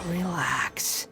Relax.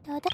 ただ、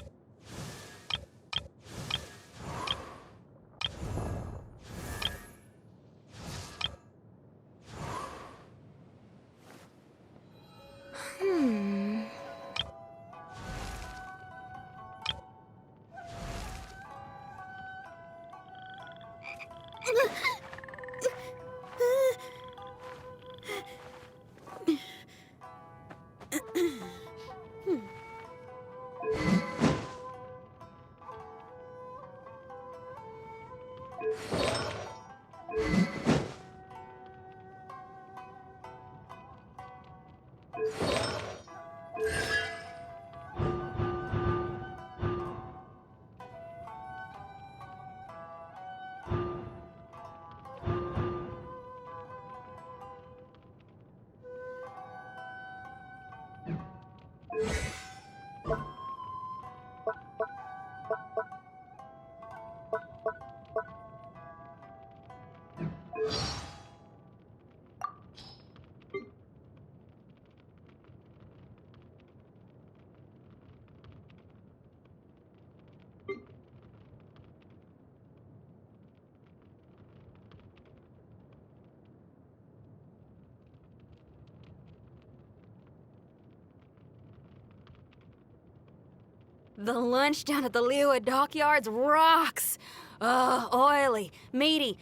The lunch down at the Lewa dockyards rocks! Oily, meaty,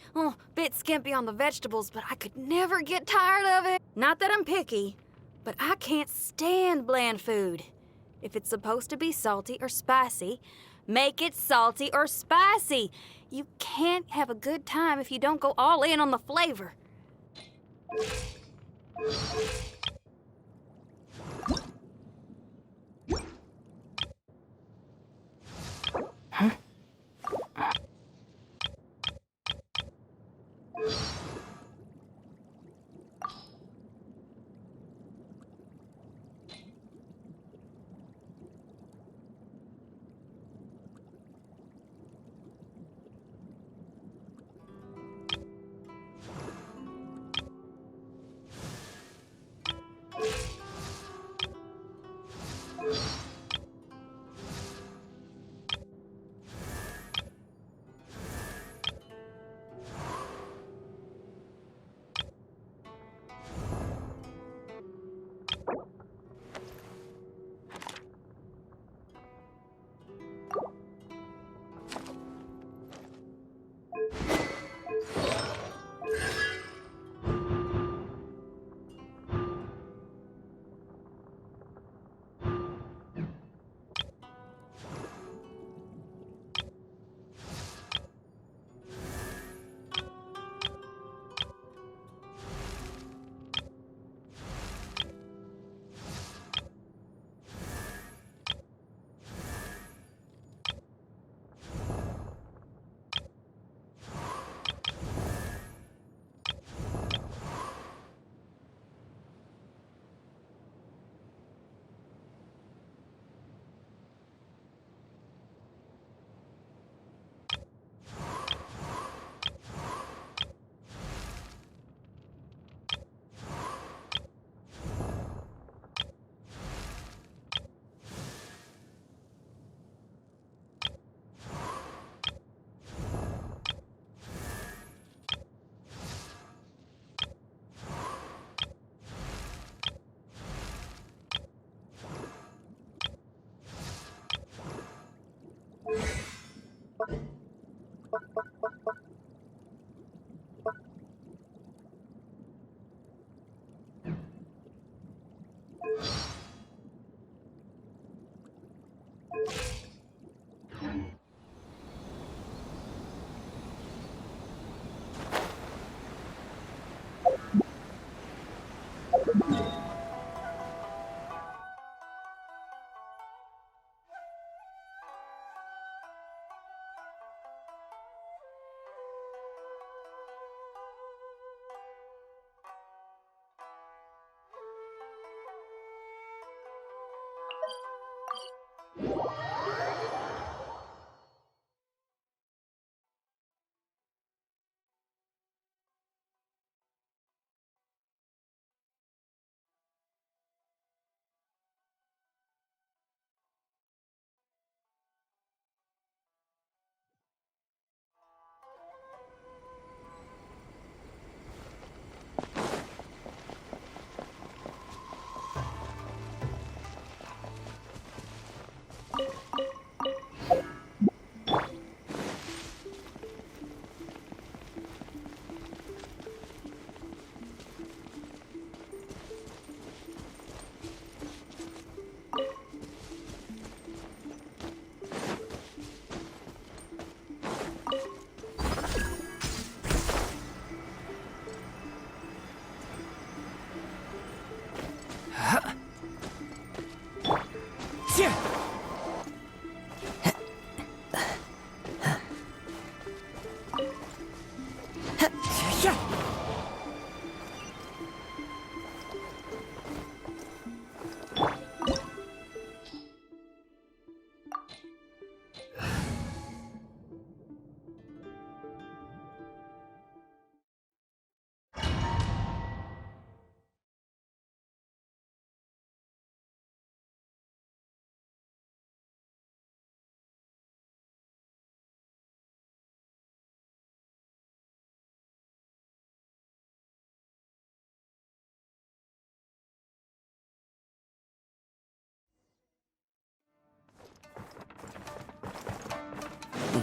bit skimpy on the vegetables, but I could never get tired of it. Not that I'm picky, but I can't stand bland food. If it's supposed to be salty or spicy, make it salty or spicy. You can't have a good time if you don't go all in on the flavor.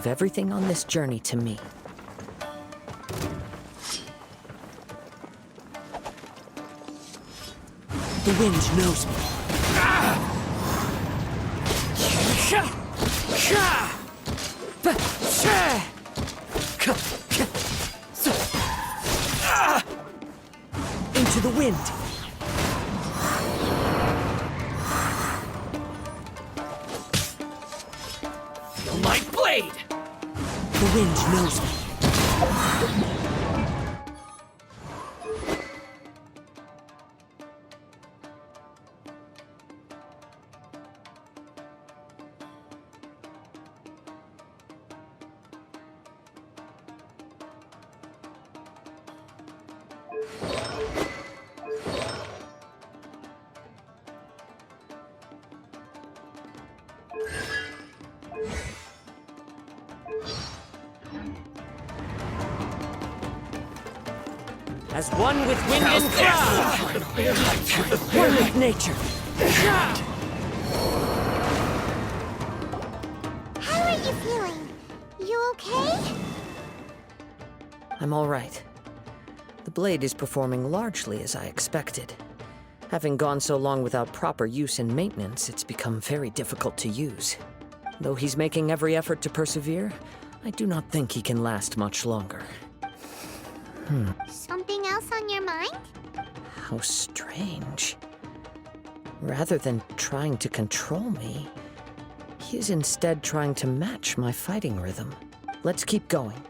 leave everything on this journey to me. The wind knows me. Into the wind. Feel my blade! The wind knows me. As one with wind and cloud! One with nature! How are you feeling? You okay? I'm all right. The blade is performing largely as I expected. Having gone so long without proper use and maintenance, it's become very difficult to use. Though he's making every effort to persevere, I do not think he can last much longer. Something else on your mind? How strange. Rather than trying to control me, he is instead trying to match my fighting rhythm. Let's keep going.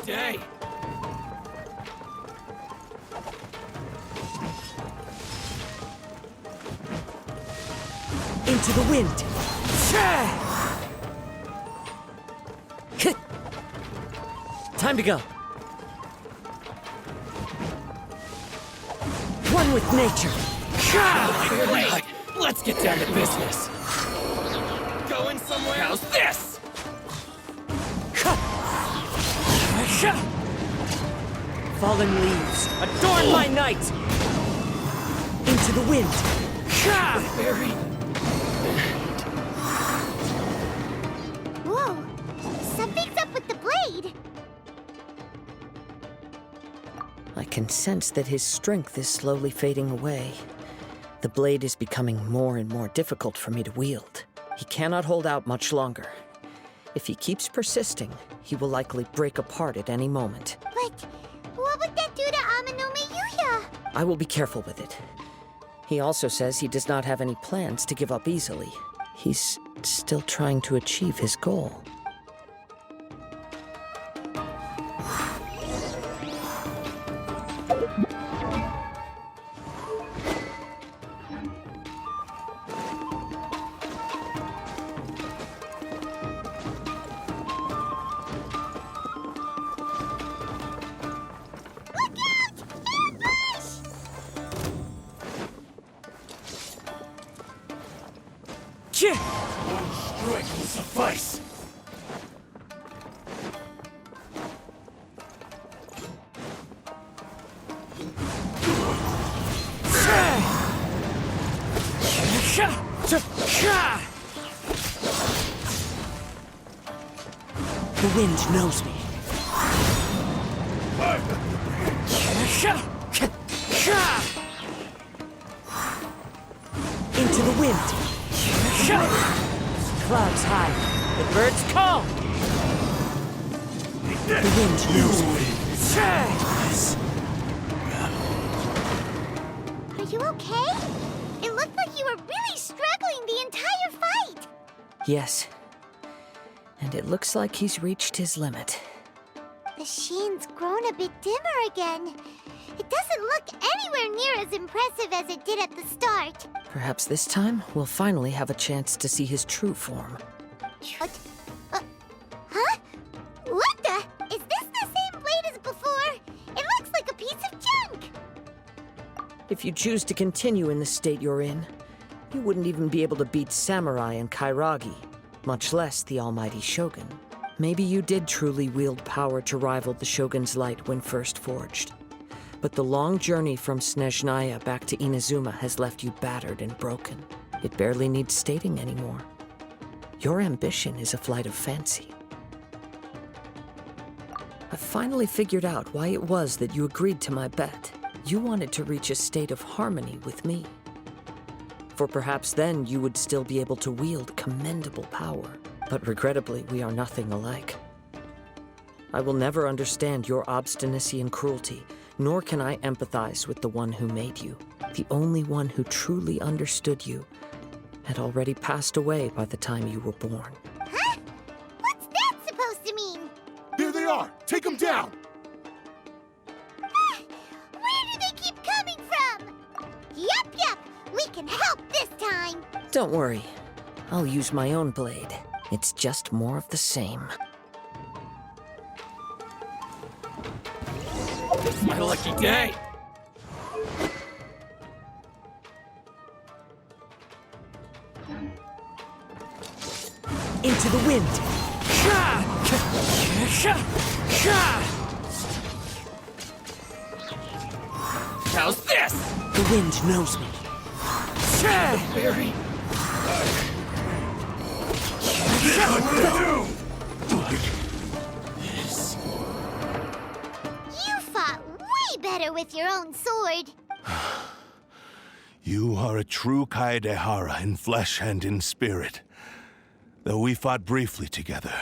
Day. Into the wind! Time to go. One with nature. Right. Let's get down to business. Going somewhere? How's this? Fallen leaves, adorn my night! Into the wind! Very. Whoa! Something's up with the blade! I can sense that his strength is slowly fading away. The blade is becoming more and more difficult for me to wield. He cannot hold out much longer. If he keeps persisting, he will likely break apart at any moment. But what would that do to Amano Miyuya? I will be careful with it. He also says he does not have any plans to give up easily. He's still trying to achieve his goal. One strike will suffice. The wind knows me. Into the wind. Clouds high, the birds call. The wind knows me. Are you okay? It looked like you were really struggling the entire fight! Yes. And it looks like he's reached his limit. The sheen's grown a bit dimmer again. It doesn't look anywhere near as impressive as it did at the start. Perhaps this time we'll finally have a chance to see his true form. What? Huh? What the? Is this the same blade as before? It looks like a piece of junk! If you choose to continue in the state you're in, you wouldn't even be able to beat Samurai and Kairagi, much less the almighty Shogun. Maybe you did truly wield power to rival the Shogun's light when first forged. But the long journey from Snezhnaya back to Inazuma has left you battered and broken. It barely needs stating anymore. Your ambition is a flight of fancy. I finally figured out why it was that you agreed to my bet. You wanted to reach a state of harmony with me. For perhaps then you would still be able to wield commendable power. But regrettably, we are nothing alike. I will never understand your obstinacy and cruelty, nor can I empathize with the one who made you. The only one who truly understood you had already passed away by the time you were born. Huh? What's that supposed to mean? There they are! Take them down! Where do they keep coming from? Yup, we can help this time. Don't worry. I'll use my own blade. It's just more of the same. It's my lucky day! Into the wind! How's this? The wind knows me. Very. You fought way better with your own sword. You are a true Kaedehara in flesh and in spirit. Though we fought briefly together,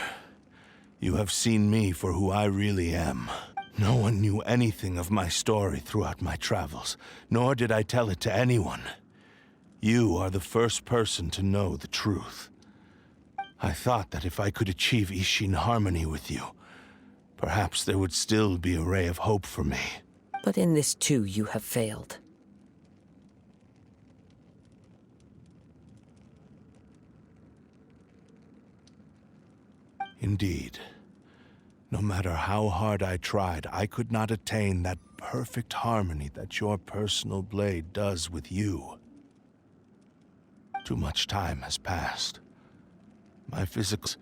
you have seen me for who I really am. No one knew anything of my story throughout my travels, nor did I tell it to anyone. You are the first person to know the truth. I thought that if I could achieve Ishin harmony with you, perhaps there would still be a ray of hope for me. But in this too, you have failed. Indeed. No matter how hard I tried, I could not attain that perfect harmony that your personal blade does with you. Too much time has passed. My physics...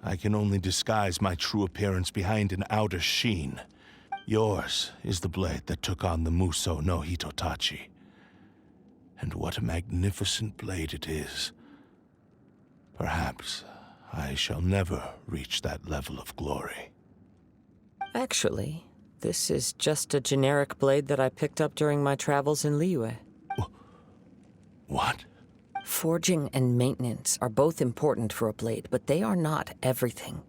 I can only disguise my true appearance behind an outer sheen. Yours is the blade that took on the Muso no Hitotachi. And what a magnificent blade it is. Perhaps I shall never reach that level of glory. Actually, this is just a generic blade that I picked up during my travels in Liyue. What? Forging and maintenance are both important for a blade, but they are not everything.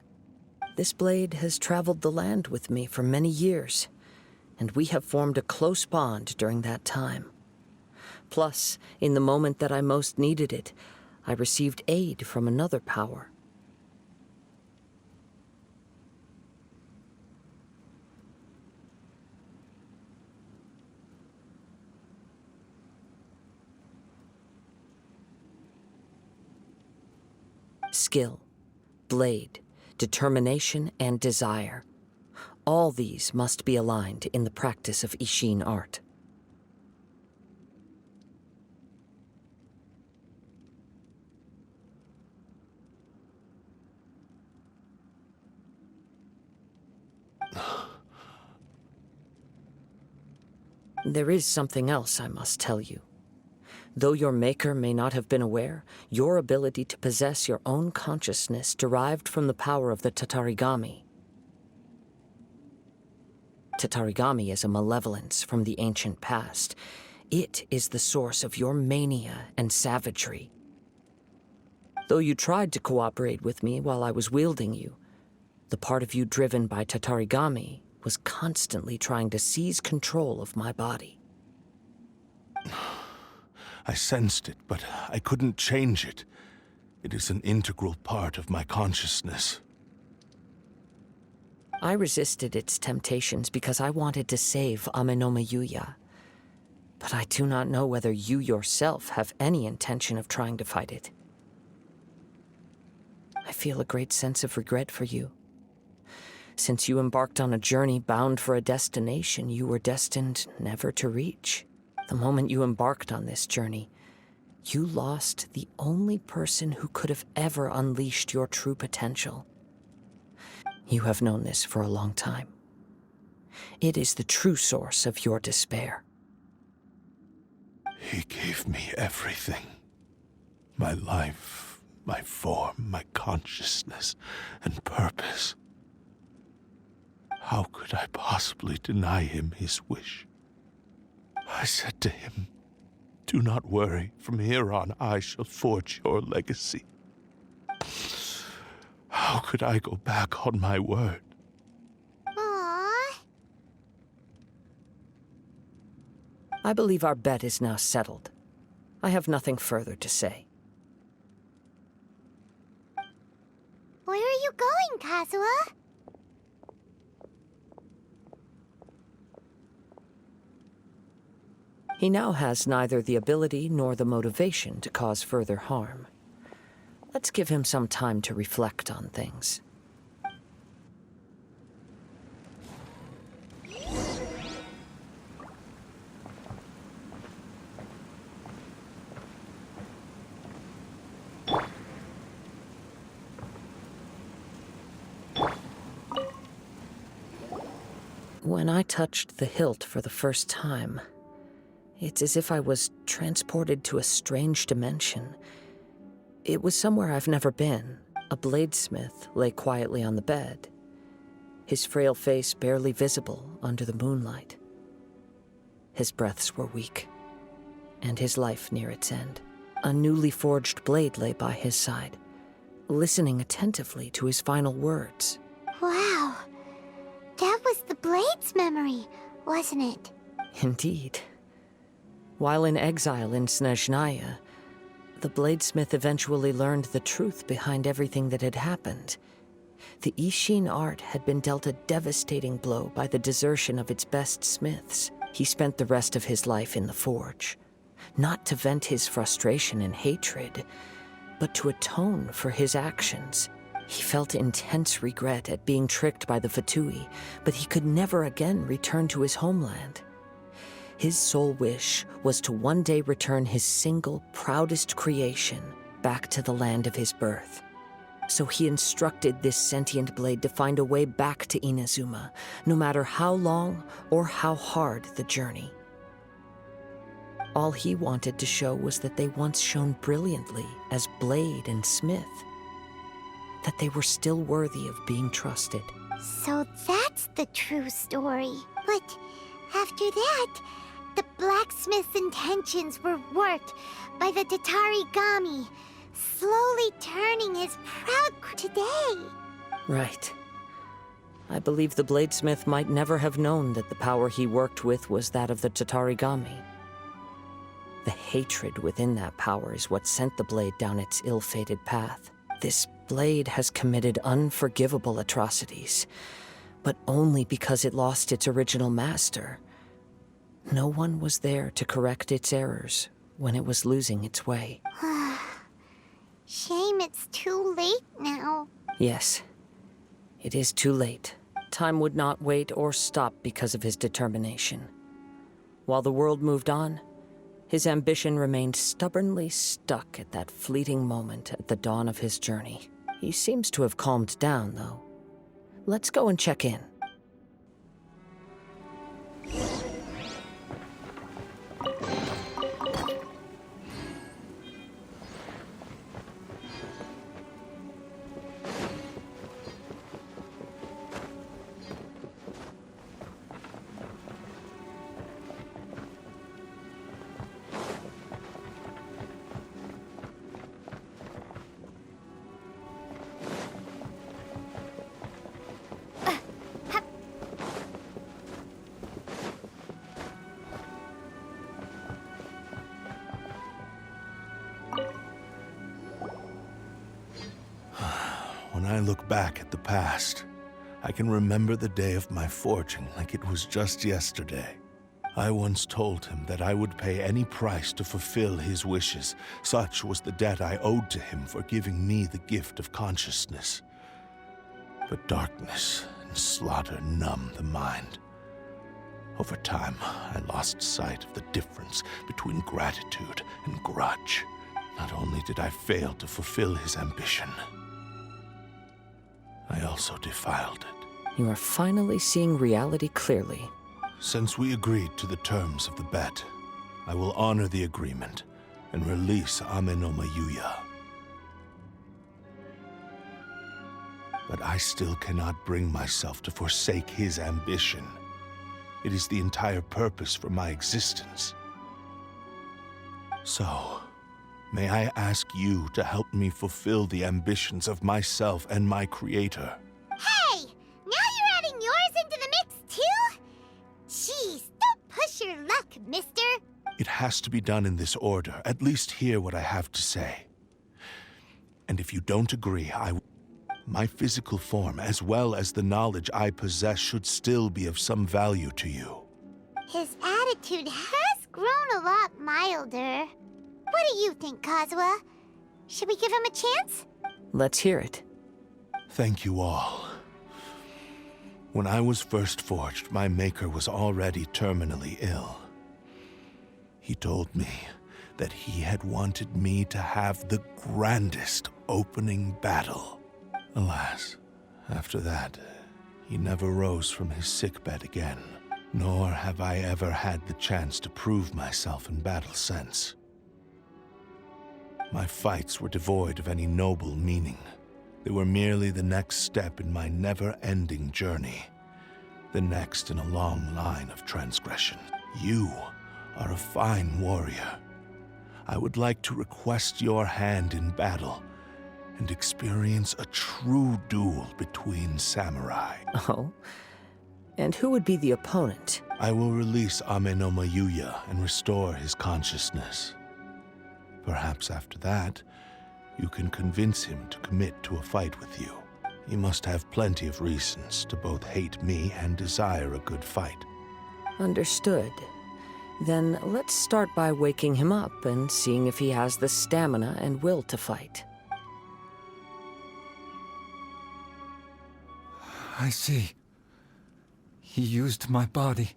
This blade has traveled the land with me for many years, and we have formed a close bond during that time. Plus, in the moment that I most needed it, I received aid from another power. Skill, blade, determination, and desire. All these must be aligned in the practice of Ishin art. There is something else I must tell you. Though your maker may not have been aware, your ability to possess your own consciousness derived from the power of the Tatarigami. Tatarigami is a malevolence from the ancient past. It is the source of your mania and savagery. Though you tried to cooperate with me while I was wielding you, the part of you driven by Tatarigami was constantly trying to seize control of my body. I sensed it, but I couldn't change it. It is an integral part of my consciousness. I resisted its temptations because I wanted to save Amenoma Yuya. But I do not know whether you yourself have any intention of trying to fight it. I feel a great sense of regret for you. Since you embarked on a journey bound for a destination you were destined never to reach. The moment you embarked on this journey, you lost the only person who could have ever unleashed your true potential. You have known this for a long time. It is the true source of your despair. He gave me everything. My life, my form, my consciousness, and purpose. How could I possibly deny him his wish? I said to him, "Do not worry. From here on, I shall forge your legacy." How could I go back on my word? Aww. I believe our bet is now settled. I have nothing further to say. Where are you going, Kazuha? He now has neither the ability nor the motivation to cause further harm. Let's give him some time to reflect on things. When I touched the hilt for the first time, it's as if I was transported to a strange dimension. It was somewhere I've never been. A bladesmith lay quietly on the bed, his frail face barely visible under the moonlight. His breaths were weak, and his life near its end. A newly forged blade lay by his side, listening attentively to his final words. Wow. That was the Blade's memory, wasn't it? Indeed. While in exile in Snezhnaya, the bladesmith eventually learned the truth behind everything that had happened. The Ishin art had been dealt a devastating blow by the desertion of its best smiths. He spent the rest of his life in the forge, not to vent his frustration and hatred, but to atone for his actions. He felt intense regret at being tricked by the Fatui, but he could never again return to his homeland. His sole wish was to one day return his single, proudest creation back to the land of his birth. So he instructed this sentient blade to find a way back to Inazuma, no matter how long or how hard the journey. All he wanted to show was that they once shone brilliantly as blade and smith, that they were still worthy of being trusted. So that's the true story. But after that, the blacksmith's intentions were worked by the Tatarigami, slowly turning his proud today. Right. I believe the bladesmith might never have known that the power he worked with was that of the Tatarigami. The hatred within that power is what sent the blade down its ill-fated path. This blade has committed unforgivable atrocities, but only because it lost its original master. No one was there to correct its errors when it was losing its way. Shame it's too late now. Yes, it is too late. Time would not wait or stop because of his determination. While the world moved on, his ambition remained stubbornly stuck at that fleeting moment at the dawn of his journey. He seems to have calmed down, though. Let's go and check in. When I look back at the past, I can remember the day of my forging like it was just yesterday. I once told him that I would pay any price to fulfill his wishes. Such was the debt I owed to him for giving me the gift of consciousness. But darkness and slaughter numb the mind. Over time, I lost sight of the difference between gratitude and grudge. Not only did I fail to fulfill his ambition, I also defiled it. You are finally seeing reality clearly. Since we agreed to the terms of the bet, I will honor the agreement and release Ame no Mayuya. But I still cannot bring myself to forsake his ambition. It is the entire purpose for my existence. So, may I ask you to help me fulfill the ambitions of myself and my creator? Hey! Now you're adding yours into the mix, too? Jeez, don't push your luck, mister. It has to be done in this order. At least hear what I have to say. And if you don't agree, my physical form, as well as the knowledge I possess, should still be of some value to you. His attitude has grown a lot milder. What do you think, Kazuha? Should we give him a chance? Let's hear it. Thank you all. When I was first forged, my maker was already terminally ill. He told me that he had wanted me to have the grandest opening battle. Alas, after that, he never rose from his sickbed again, nor have I ever had the chance to prove myself in battle since. My fights were devoid of any noble meaning. They were merely the next step in my never-ending journey, the next in a long line of transgression. You are a fine warrior. I would like to request your hand in battle and experience a true duel between samurai. Oh? And who would be the opponent? I will release Ame no Mayuya and restore his consciousness. Perhaps after that, you can convince him to commit to a fight with you. He must have plenty of reasons to both hate me and desire a good fight. Understood. Then let's start by waking him up and seeing if he has the stamina and will to fight. I see. He used my body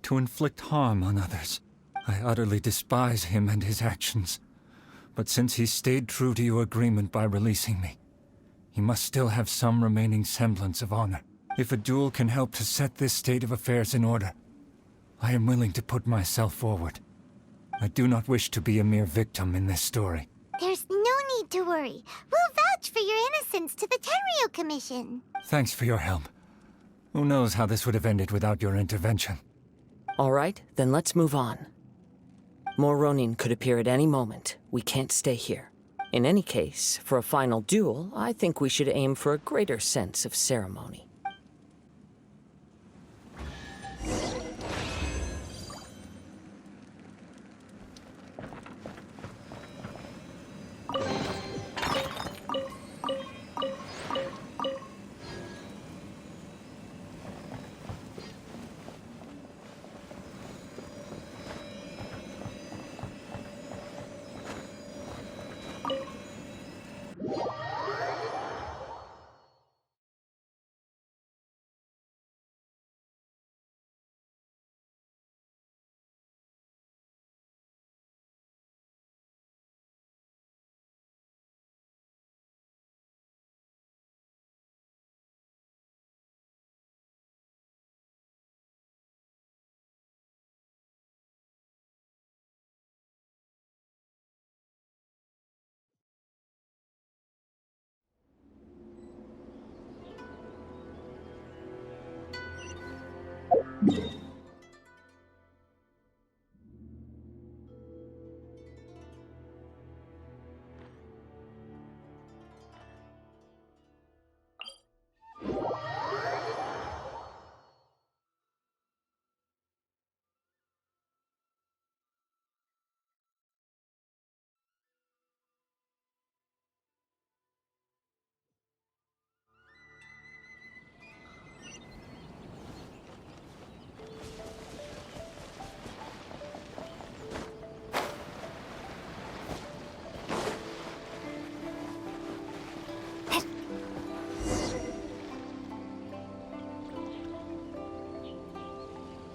to inflict harm on others. I utterly despise him and his actions. But since he stayed true to your agreement by releasing me, he must still have some remaining semblance of honor. If a duel can help to set this state of affairs in order, I am willing to put myself forward. I do not wish to be a mere victim in this story. There's no need to worry. We'll vouch for your innocence to the Tenryu Commission. Thanks for your help. Who knows how this would have ended without your intervention? All right, then let's move on. More Ronin could appear at any moment. We can't stay here. In any case, for a final duel, I think we should aim for a greater sense of ceremony.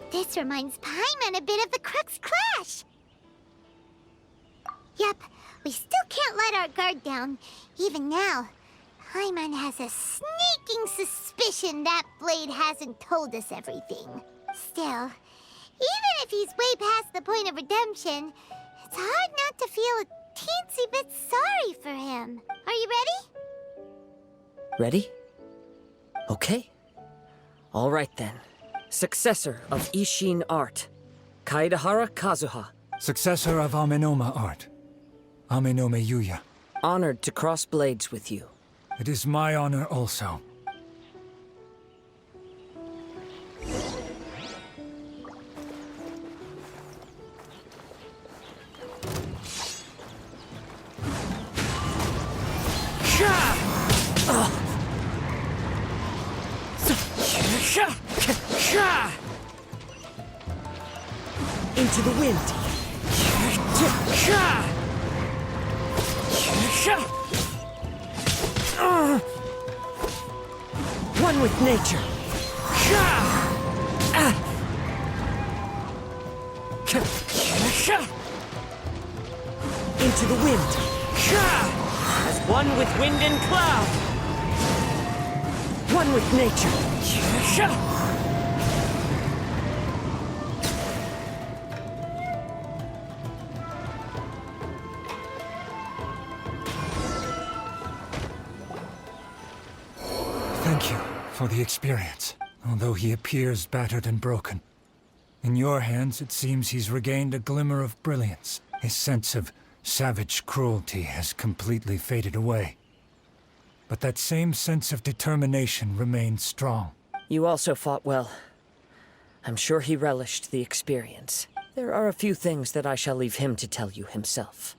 This reminds Paimon a bit of the Crux Clash. Yep, we still can't let our guard down. Even now, Paimon has a sneaking suspicion that blade hasn't told us everything. Still, even if he's way past the point of redemption, it's hard not to feel a teensy bit sorry for him. Are you ready? Ready? Okay. All right then. Successor of Ishin art, Kaedahara Kazuha. Successor of Amenoma art, Amenome Yuya. Honored to cross blades with you. It is my honor also. Into the wind. One with nature. Into the wind. As one with wind and cloud. One with nature. Thank you for the experience, although he appears battered and broken. In your hands, it seems he's regained a glimmer of brilliance. His sense of savage cruelty has completely faded away. But that same sense of determination remains strong. You also fought well. I'm sure he relished the experience. There are a few things that I shall leave him to tell you himself.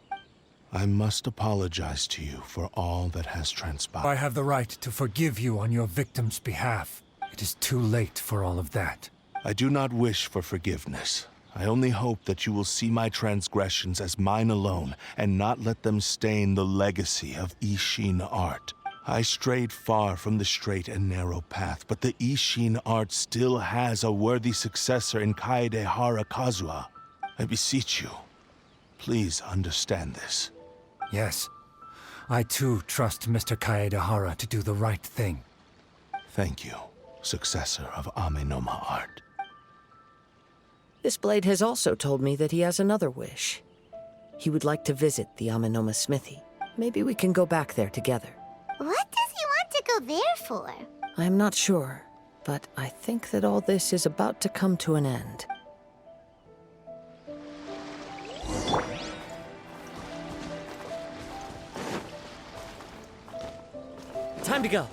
I must apologize to you for all that has transpired. I have the right to forgive you on your victim's behalf. It is too late for all of that. I do not wish for forgiveness. I only hope that you will see my transgressions as mine alone, and not let them stain the legacy of Ishin art. I strayed far from the straight and narrow path, but the Ishin art still has a worthy successor in Kaedehara Kazuha. I beseech you, please understand this. Yes, I too trust Mr. Kaedehara to do the right thing. Thank you, successor of Amenoma art. This blade has also told me that he has another wish. He would like to visit the Amenoma smithy. Maybe we can go back there together. What does he want to go there for? I'm not sure, but I think that all this is about to come to an end. Time to go.